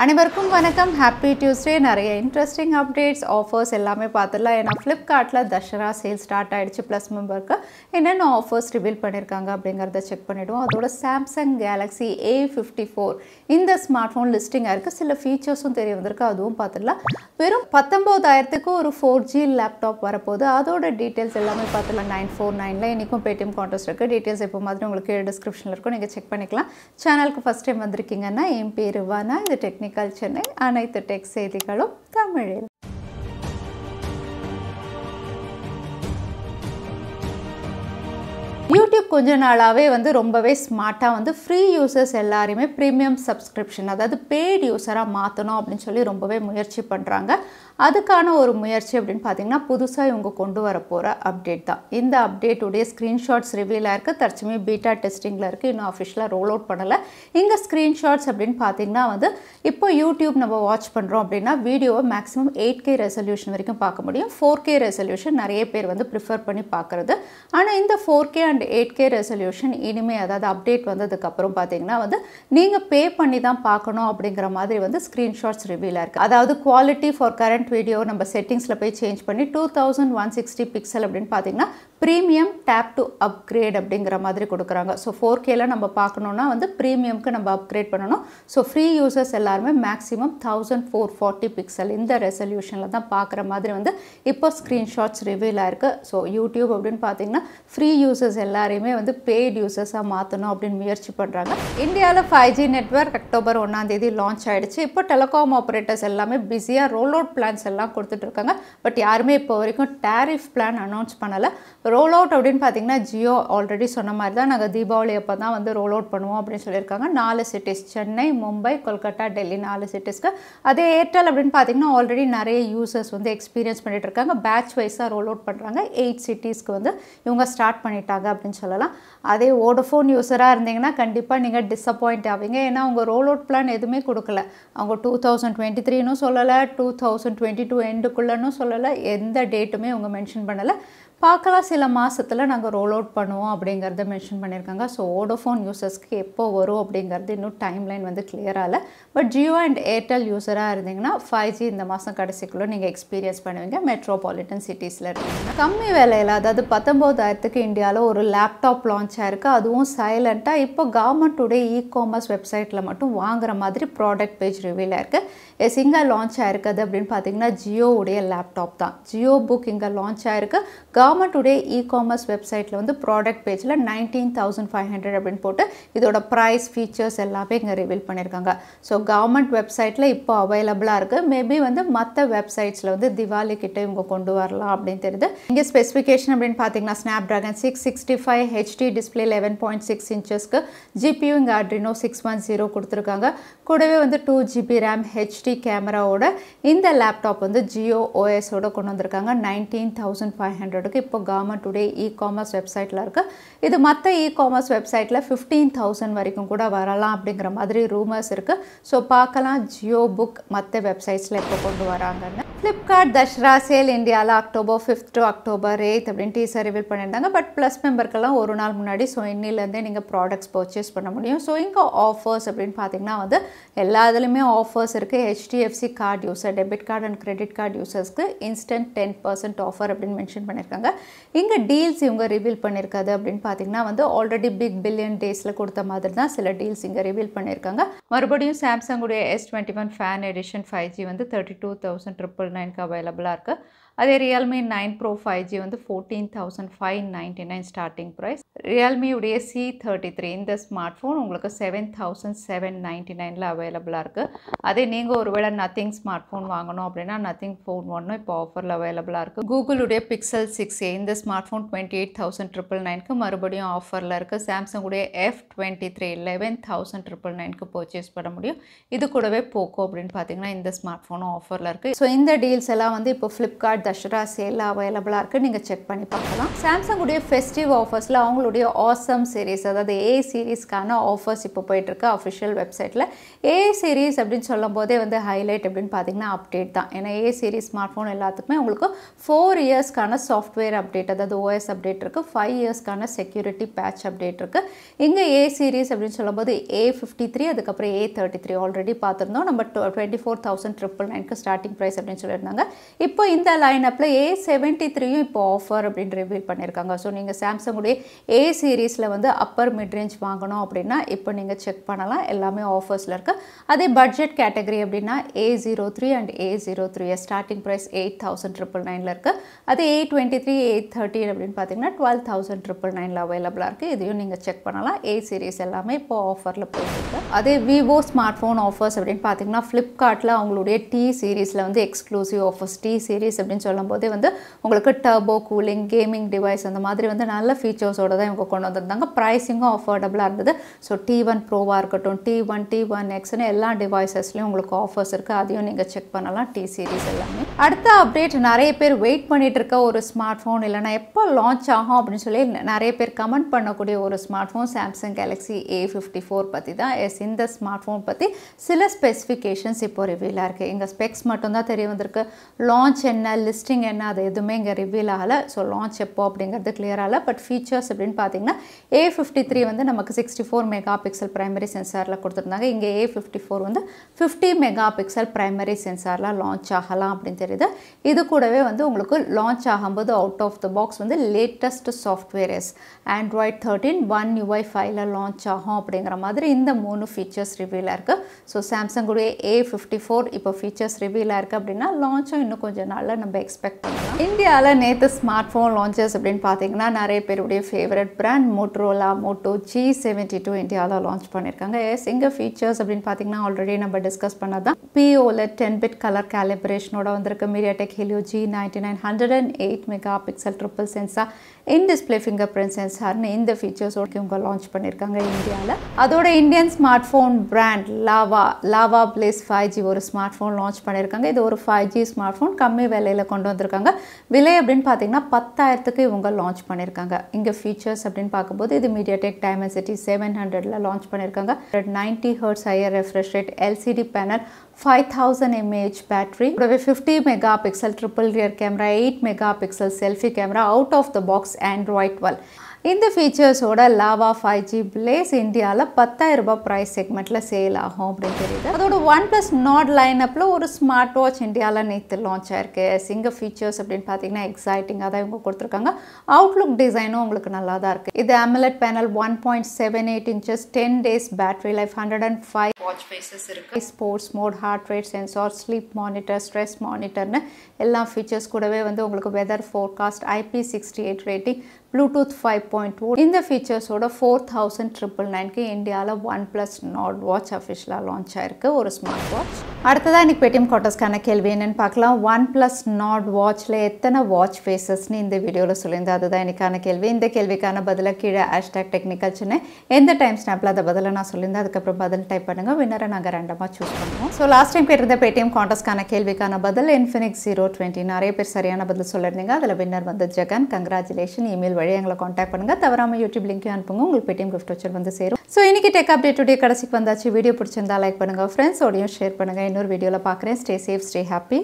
அனைவருக்கும் வணக்கம். Happy Tuesday. நிறைய இன்ட்ரெஸ்டிங் அப்டேட்ஸ் ஆஃபர்ஸ் எல்லாமே பார்த்துடலாம். ஏன்னா ஃப்ளிப்கார்ட்டில் தசரா சேல் ஸ்டார்ட் ஆகிடுச்சு. ப்ளஸ் மெம்பருக்கு என்னென்ன ஆஃபர்ஸ் ரிவீல் பண்ணியிருக்காங்க அப்படிங்கிறத செக் பண்ணிவிடுவோம். அதோட சாம்சங் கேலக்ஸி A54 இந்த ஸ்மார்ட் ஃபோன் லிஸ்டிங்காக இருக்குது. சில ஃபீச்சர்ஸும் தெரிய வந்திருக்கு, அதுவும் பார்த்துடலாம். வெறும் 19,000க்கு ஒரு 4G லேப்டாப் வரப்போகுது. அதோட டீட்டெயில்ஸ் எல்லாமே பார்த்துடலாம். 949ல் இன்றைக்கும் பேடிஎம் கான்டெஸ்ட் இருக்குது. டீட்டெயில்ஸ் இப்போ மாதிரி உங்களுக்கு டிஸ்கிரிப்ஷனில் இருக்கும், நீங்கள் செக் பண்ணிக்கலாம். சேனலுக்கு ஃபஸ்ட் டைம் வந்திருக்கீங்கன்னா என் பேர் வானா, இது Technical Chennai, அனைத்து டெக் செய்திகளும் தமிழில். யூடியூப் கொஞ்ச நாளாகவே ரொம்பவே ஸ்மார்ட்டாக ஃப்ரீ யூசர்ஸ் எல்லாரையுமே ப்ரீமியம் சப்ஸ்கிரிப்ஷன், அதாவது பெய்ட் யூஸராக மாற்றணும் அப்படின்னு சொல்லி ரொம்பவே முயற்சி பண்ணுறாங்க. அதுக்கான ஒரு முயற்சி அப்படின்னு பார்த்தீங்கன்னா புதுசாக இவங்க கொண்டு வர போகிற அப்டேட் தான். இந்த அப்டேட்டுடைய ஸ்க்ரீன்ஷாட்ஸ் ரிவீலாக இருக்குது. தற்சமயம் பீட்டா டெஸ்டிங்கில் இருக்குது, இன்னும் அஃபிஷியலாக ரோல் அவுட் பண்ணலை. இங்கே ஸ்க்ரீன்ஷாட்ஸ் அப்படின்னு பார்த்தீங்கன்னா இப்போ யூடியூப் நம்ம வாட்ச் பண்ணுறோம் அப்படின்னா வீடியோவை மேக்ஸிமம் 8K ரெசல்யூஷன் வரைக்கும் பார்க்க முடியும். 4K ரெசல்யூஷன் நிறைய பேர் ப்ரிஃபர் பண்ணி பார்க்குறது. ஆனால் இந்த 4K அண்ட் 8K ரெசல்யூஷன் இனிமேல், அதாவது அப்டேட் வந்ததுக்கப்புறம் பார்த்தீங்கன்னா நீங்கள் பே பண்ணி தான் பார்க்கணும் அப்படிங்கிற மாதிரி ஸ்க்ரீன்ஷாட்ஸ் ரிவீலாக இருக்குது. அதாவது குவாலிட்டி ஃபார் கரண்ட் வீடியோ நம்ம செட்டிங்ஸில் போய் சேஞ்ச் பண்ணி 2160 பிக்சல் அப்படின்னு பார்த்தீங்கன்னா ப்ரீமியம் டேப் டு அப்கிரேட் அப்படிங்கிற மாதிரி கொடுக்குறாங்க. ஸோ 4Kல நம்ம பார்க்கணுன்னா ப்ரீமியம்க்கு நம்ம அப்கிரேட் பண்ணணும். ஸோ ஃப்ரீ யூசர்ஸ் எல்லாருமே மேக்ஸிமம் 1440 பிக்சல் இந்த ரெசல்யூஷனில் தான் பார்க்குற மாதிரி இப்போ ஸ்க்ரீன்ஷாட்ஸ் ரிவீல் ஆயிருக்கு. ஸோ யூடியூப் அப்படின்னு பார்த்தீங்கன்னா ஃப்ரீ யூசர்ஸ் எல்லாரையுமே பெய்ட் யூசர்ஸாக மாற்றணும் அப்படின்னு முயற்சி பண்ணுறாங்க. இந்தியாவில் 5G நெட்வொர்க் அக்டோபர் 1 லான்ச் ஆகிடுச்சு. இப்போ டெலிகாம் ஆப்ரேட்டர்ஸ் எல்லாமே பிஸியாக ரோல் அவுட் பிளான்ஸ் எல்லாம் கொடுத்துட்ருக்காங்க. பட் யாருமே இப்போ வரைக்கும் டேரிஃப் பிளான் அனௌன்ஸ் பண்ணலை. ரோல் அவுட் அப்படின்னு பார்த்தீங்கன்னா ஜியோ ஆல்ரெடி சொன்ன மாதிரி தான் நாங்கள் தீபாவளி அப்போ தான் ரோல் அவுட் பண்ணுவோம் அப்படின்னு சொல்லியிருக்காங்க. 4 சிட்டிஸ், சென்னை, மும்பை, கொல்கட்டா, டெல்லி, 4 சிட்டிஸ்க்கு. அதே ஏர்டெல் அப்படின்னு பார்த்தீங்கன்னா ஆல்ரெடி நிறைய யூசர்ஸ் எக்ஸ்பீரியன்ஸ் பண்ணிட்டு இருக்காங்க. பேட்ச் வைஸாக ரோல் அவுட் பண்ணுறாங்க. 8 சிட்டிஸ்க்கு இவங்க ஸ்டார்ட் பண்ணிட்டாங்க அப்படின்னு சொல்லலாம். அதே வோடஃபோன் யூஸராக இருந்தீங்கன்னா கண்டிப்பாக நீங்கள் டிசப்பாயிண்ட் ஆவீங்க. ஏன்னா அவங்க ரோல் அவுட் பிளான் எதுவுமே கொடுக்கல. அவங்க 2023ன்னு சொல்லலை, 2022 எண்டுக்குள்ளன்னு சொல்லலை, எந்த டேட்டுமே அவங்க மென்ஷன் பண்ணலை. பார்க்கலாம், சில மாதத்தில் நாங்கள் ரோல் அவுட் பண்ணுவோம் அப்படிங்கிறத மென்ஷன் பண்ணியிருக்காங்க. ஸோ வோடஃபோன் யூசர்ஸ்க்கு எப்போ வரும் அப்படிங்கிறது இன்னும் டைம்லைன் கிளியராக இல்லை. பட் ஜியோ அண்ட் ஏர்டெல் யூஸராக இருந்தீங்கன்னா 5G இந்த மாதம் கடைசிக்குள்ளே நீங்கள் எக்ஸ்பீரியன்ஸ் பண்ணுவீங்க. மெட்ரோபாலிட்டன் சிட்டிஸில் இருக்கீங்கன்னா கம்மி விலையில், அதாவது 19,000க்கு இந்தியாவில் ஒரு லேப்டாப் லான்ச் ஆயிருக்கு. அதுவும் சைலண்ட்டாக இப்போ கவர்மெண்ட்டுடைய இ-காமர்ஸ் வெப்சைட்டில் மட்டும் வாங்குற மாதிரி ப்ராடக்ட் பேஜ் ரிவீல் ஆயிருக்கு. இங்கே லான்ச் ஆயிருக்குது அப்படின்னு பார்த்தீங்கன்னா ஜியோவுடைய லேப்டாப் தான். ஜியோ புக் இங்கே லான்ச் ஆயிருக்கு. கவர்மெண்ட்டுடைய இ-காமர்ஸ் வெப்சைட்டில் ப்ராடக்ட் பேஜில் 19,500 அப்படின்னு போட்டு இதோட ப்ரைஸ், ஃபீச்சர்ஸ் எல்லாமே இங்கே ரிவீல் பண்ணியிருக்காங்க. ஸோ கவர்மெண்ட் வெப்சைட்டில் இப்போ அவைலபிளாக இருக்குது. மேபி மற்ற வெப்சைட்ஸில் திவாலி கிட்ட இவங்க கொண்டு வரலாம் அப்படின்னு தெரியுது. இங்கே ஸ்பெசிஃபிகேஷன் அப்படின்னு பார்த்தீங்கன்னா ஸ்னாப்ட்ராகன் 665 ஹெச்டி டிஸ்பிளே 11.6 இன்ச்சஸ்க்கு, ஜிபியூ இங்கே Adreno 610 கொடுத்துருக்காங்க. கூடவே 2GB ரேம், ஹெச்டி கேமராவோட இந்த லேப்டாப் ஜியோ ஓஎஸோட கொண்டு வந்திருக்காங்க. 19,500க்கு இப்போ கவர்மெண்ட்டுடைய இ-காமர்ஸ் வெப்சைட்டில் இருக்குது. இது மற்ற இ-காமர்ஸ் வெப்சைட்டில் 15,000 வரைக்கும் கூட வரலாம் அப்படிங்கிற மாதிரி ரூமர்ஸ் இருக்குது. ஸோ பார்க்கலாம் ஜியோ புக் மற்ற வெப்சைட்ஸில் இப்போ கொண்டு வராங்கன்னு. ஃப்ளிப்கார்ட் தசரா சேல் இந்தியாவில் October 5th to October 8th அப்படின்னு டீசர் ரிவீல் பண்ணியிருந்தாங்க. பட் ப்ளஸ் மெம்பருக்கெல்லாம் ஒரு நாள் முன்னாடி. ஸோ இன்னிலேருந்தே நீங்கள் ப்ராடக்ட்ஸ் பர்ச்சேஸ் பண்ண முடியும். ஸோ இங்கே ஆஃபர்ஸ் அப்படின்னு பார்த்தீங்கன்னா எல்லா இதுலையுமே ஆஃபர்ஸ் இருக்குது. HDFC card user, debit card and credit card யூசர்ஸ்க்கு இன்ஸ்டன்ட் 10% ஆஃபர் அப்படின்னு மென்ஷன் பண்ணியிருக்காங்க. இங்கே டீல்ஸ் இவங்க ரிவீல் பண்ணியிருக்காது அப்படின்னு பார்த்தீங்கன்னா ஆல்ரெடி பிக் பில்லியன் டேஸில் கொடுத்த மாதிரி தான் சில டீல்ஸ் இங்கே ரிவீல் பண்ணியிருக்காங்க. மறுபடியும் சாம்சங்குடைய S21 ஃபேன் எடிஷன் 5G 32,999க்கு அவைலபிளாக இருக்குது. அதே Realme 9 Pro 5G 14,599 starting price. ரியல்மியுடைய C33 இந்த ஸ்மார்ட் ஃபோன் உங்களுக்கு 7,799ல் அவைலபிளாக இருக்குது. அதே நீங்கள் ஒருவேளை நத்திங் ஸ்மார்ட் ஃபோன் வாங்கணும் அப்படின்னா நத்திங் ஃபோன் 1 இப்போ ஆஃபரில் அவைலபிளாக இருக்குது. கூகுளுடைய Pixel 6a இந்த ஸ்மார்ட் ஃபோன் 28,999க்கு மறுபடியும் ஆஃபரில் இருக்குது. சாம்சங்குடைய F23 11,999க்கு பர்ச்சேஸ் பண்ண முடியும். இது கூடவே போக்கோ அப்படின்னு பார்த்தீங்கன்னா இந்த ஸ்மார்ட் ஃபோனும் ஆஃபரில் இருக்குது. ஸோ இந்த டீல்ஸ் எல்லாம் இப்போ ஃப்ளிப்கார்ட் Dussehra sale available இருக்கு. நீங்க செக் பண்ணி பார்க்கலாம். Samsung உடைய Festive offers-ல அவங்களுடைய awesome series அதாவது A series-க்கான offers இப்போ போயிட்டு இருக்கு official website-ல. A series அப்படினு சொல்லும்போதே வந்து highlight அப்படினு பாத்தீங்கன்னா update தான். ஏன்னா A series smartphone எல்லாத்துக்குமே உங்களுக்கு 4 years-க்கான software update அதாவது OS update இருக்கு. 5 years-க்கான security patch update இருக்கு. இங்க A series அப்படினு சொல்லும்போது A53 அதுக்கு அப்புறம் A33 ஆல்ரெடி பார்த்திருந்தோம். நம்ம 24,999க்கு ஸ்டார்டிங் பிரைஸ் அப்படினு சொல்லிருந்தாங்க. இப்போ இந்த லைனப்ல A73யும் இப்போ ஆஃபர் அப்படினு ரிவீல் பண்ணிருக்காங்க. சோ நீங்க Samsung உடைய A சீரிஸ்ல வந்து அப்பர் மிட் ரேஞ்ச் வாங்கணும் அப்படினா இப்போ நீங்க செக் பண்ணலாம். எல்லாமே ஆஃபர்ஸ்ல இருக்கு. அதே பட்ஜெட் கேட்டகரி அப்படினா A03 and A03 starting price 8,999ல இருக்கு. அதே A23 A13 அப்படினு பாத்தீங்கன்னா 12,999ல அவேலபிளா இருக்கு. இதையும் நீங்க செக் பண்ணலாம். A சீரிஸ் எல்லாமே இப்போ ஆஃபர்ல போயிட்டு இருக்கு. அதே Vivo ஸ்மார்ட்போன் ஆஃபர்ஸ் அப்படினு பாத்தீங்கன்னா Flipkartல அவங்களுடைய T சீரிஸ்ல வந்து எக்ஸ்க்ளூசிவ் ஆஃபர்ஸ் T சீரிஸ் அப்படினு சொல்லும்போது வந்து உங்களுக்கு டர்போ கூலிங் கேமிங் டிவைஸ் அந்த மாதிரி வந்து நல்ல ஃபீச்சர்ஸோட தான் இவங்க கொண்டு வந்திருந்தாங்க. பிரைசிங்கும் அஃபோர்டபுளா இருந்தது. ஸோ T1 ப்ரோவா இருக்கட்டும் T1 T1Xன்னு எல்லா டிவைசஸ்லயும் உங்களுக்கு ஆஃபர்ஸ் இருக்கு. அதையும் நீங்க செக் பண்ணலாம். T சீரிஸ் எல்லாமே. அடுத்த அப்டேட் நிறைய பேர் வெயிட் பண்ணிட்டு இருக்க ஒரு ஸ்மார்ட் போன் இல்லைனா எப்போ லான்ச் ஆகும் அப்படின்னு சொல்லி நிறைய பேர் கமெண்ட் பண்ணக்கூடிய ஒரு smart phone Samsung Galaxy A54 பத்தி தான். இந்த ஸ்மார்ட் போன் பத்தி சில ஸ்பெசிஃபிகேஷன்ஸ் இப்போ ரிவீல் ஆயிருக்கு. இங்க ஸ்பெக்ஸ் மட்டும் தான் தெரிய வந்திருக்கு. லான்ச் என்ன லிஸ்டிங் என்ன அது எதுவுமே இங்கே ரிவீல் ஆகலை. ஸோ லான்ச் எப்போ அப்படிங்கிறது கிளியர் ஆகலை. பட் ஃபீச்சர்ஸ் அப்படின்னு பார்த்தீங்கன்னா A53 வந்து நமக்கு 64 மெகா பிக்சல் பிரைமரி சென்சாரில் கொடுத்துருந்தாங்க. இங்கே A54 வந்து 50 மெகா பிக்சல் பிரைமரி சென்சாரில் லான்ச் ஆகலாம் அப்படின்னு தெரியுது. இது கூடவே வந்து உங்களுக்கு லான்ச் ஆகும்போது அவுட் ஆஃப் த பாக்ஸ் வந்து latest software Android 13 One UI 5ல லான்ச் ஆகும் அப்படிங்கிற மாதிரி இந்த 3 ஃபீச்சர்ஸ் ரிவீல் ஆயிருக்கு. ஸோ சாம்சங் உடைய A54 இப்போ ஃபீச்சர்ஸ் ரிவீல் ஆயிருக்கு அப்படின்னா லான்ச்சும் இன்னும் கொஞ்சம் நாளில் நம்ம எக்ஸ்பெக்ட் பண்ணலாம். இந்தியாவில் நேற்று ஸ்மார்ட் ஃபோன் லான்ச்சஸ் அப்படின்னு பார்த்தீங்கன்னா நிறைய பேருடைய favourite brand Motorola Moto G72 இந்தியாவில் லான்ச் பண்ணியிருக்காங்க. எங்க ஃபீச்சர்ஸ் அப்படின்னு பார்த்தீங்கன்னா ஆல்ரெடி நம்ம டிஸ்கஸ் பண்ணதான் POLED 10-bit கலர் கேலிப்ரேஷனோட வந்திருக்கு. MediaTek Helio G99 108 mega pixel triple sensor in display finger print சென்சார்னு இந்த ஃபீச்சர்ஸோட இவங்க லான்ச் பண்ணியிருக்காங்க இந்தியாவில். அதோட Indian smart phone brand Lava Blaze 5G ஒரு ஸ்மார்ட் ஃபோன் லான்ச் பண்ணியிருக்காங்க. இது ஒரு 5G ஸ்மார்ட் ஃபோன் கம்மி விலையில் கொண்டு வந்திருக்காங்க. விலை அப்படின்னு பார்த்தீங்கன்னா 10,000க்கு இவங்க லான்ச் பண்ணியிருக்காங்க. இங்கே ஃபீச்சர்ஸ் அப்படின்னு பார்க்கும்போது இது MediaTek Dimensity 700ல லான்ச் பண்ணியிருக்காங்க. 90 Hz higher refresh rate LCD panel 5000 mAh battery 50 mega pixel triple rear camera 8 mega pixel selfie camera out of the box Android 12 இந்த ஃபீச்சர்ஸோட லாவா 5G பிளேஸ் இந்தியாவில் 10,000 ரூபாய் ப்ரைஸ் செக்மெண்ட்டில் சேல் ஆகும் அப்படின்னு தெரியுது. அதோட Oneplus Nord லைனப்பில் ஒரு ஸ்மார்ட் வாட்ச் இந்தியாவில் நேற்று லான்ச் ஆயிருக்கு. சிங்க ஃபீச்சர்ஸ் அப்படின்னு பார்த்தீங்கன்னா எக்ஸைட்டிங்காக தான் இவங்க கொடுத்துருக்காங்க. அவுட்லுக் டிசைனும் உங்களுக்கு நல்லா தான் இருக்குது. இது AMOLED panel 1.78 inches 10 days battery life 105 watch faces இருக்குது. Sports mode heart rate sensor sleep monitor stress மானிட்டர்னு எல்லா ஃபீச்சர்ஸ் கூடவே வந்து உங்களுக்கு weather forecast IP68 rating Bluetooth 5.2 இந்த ஃபீச்சர்ஸோட 4,999க்கு இந்தியாவில் Oneplus Nord வாட்ச் அஃபிஷியலாக லான்ச் ஆயிருக்கு ஒரு ஸ்மார்ட் வாட்ச். அடுத்ததான் இன்னைக்கு பேடிஎம் காட்டர்ஸ்க்கான கேள்வி என்னன்னு பார்க்கலாம். Oneplus Nord வாட்ச்ல எத்தனை வாட்ச் ஃபேஸஸ்ன்னு இந்த வீடியோவில் சொல்லியிருந்தேன். அதுதான் இன்னைக்கான கேள்வி. இந்த கேள்விக்கான பதில கீழே #Technical Chennai எந்த டைம் ஸ்னாப்பில் அதை பதில நான் சொல்லியிருந்தேன். அதுக்கப்புறம் பதில் டைப் பண்ணுங்க. வின்னரை நாங்கள் ரேண்டமாக சூஸ் பண்ணுவோம். ஸோ லாஸ்ட் டைம் கேட்டிருந்த பேடிஎம் காட்டர்ஸ்க்கான கேள்விக்கான பதில் Infinix 020 நிறைய பேர் சரியான பதில் சொல்லியிருந்தீங்க. அதில் வின்னர் வந்து ஜெகன். கங்க்ராச்சுலேஷன். இமெயில் வழி எங்களை காண்டாக்ட் பண்ணுங்க. தவறாம யூடியூப் லிங்க் அனுப்புங்க. உங்களுக்கு பேடிஎம் கிஃப்ட் வச்சர் வந்து சேரும். ஸோ இன்னைக்கு டெக் அப்டேட் டுடே கடைசிக்கு வந்தாச்சு. வீடியோ பிடிச்சிருந்தா லைக் பண்ணுங்க. ஃப்ரெண்ட்ஸோடையும் ஷேர் பண்ணுங்க. இன்னொரு வீடியோவில் பார்க்குறேன். Stay safe, stay happy.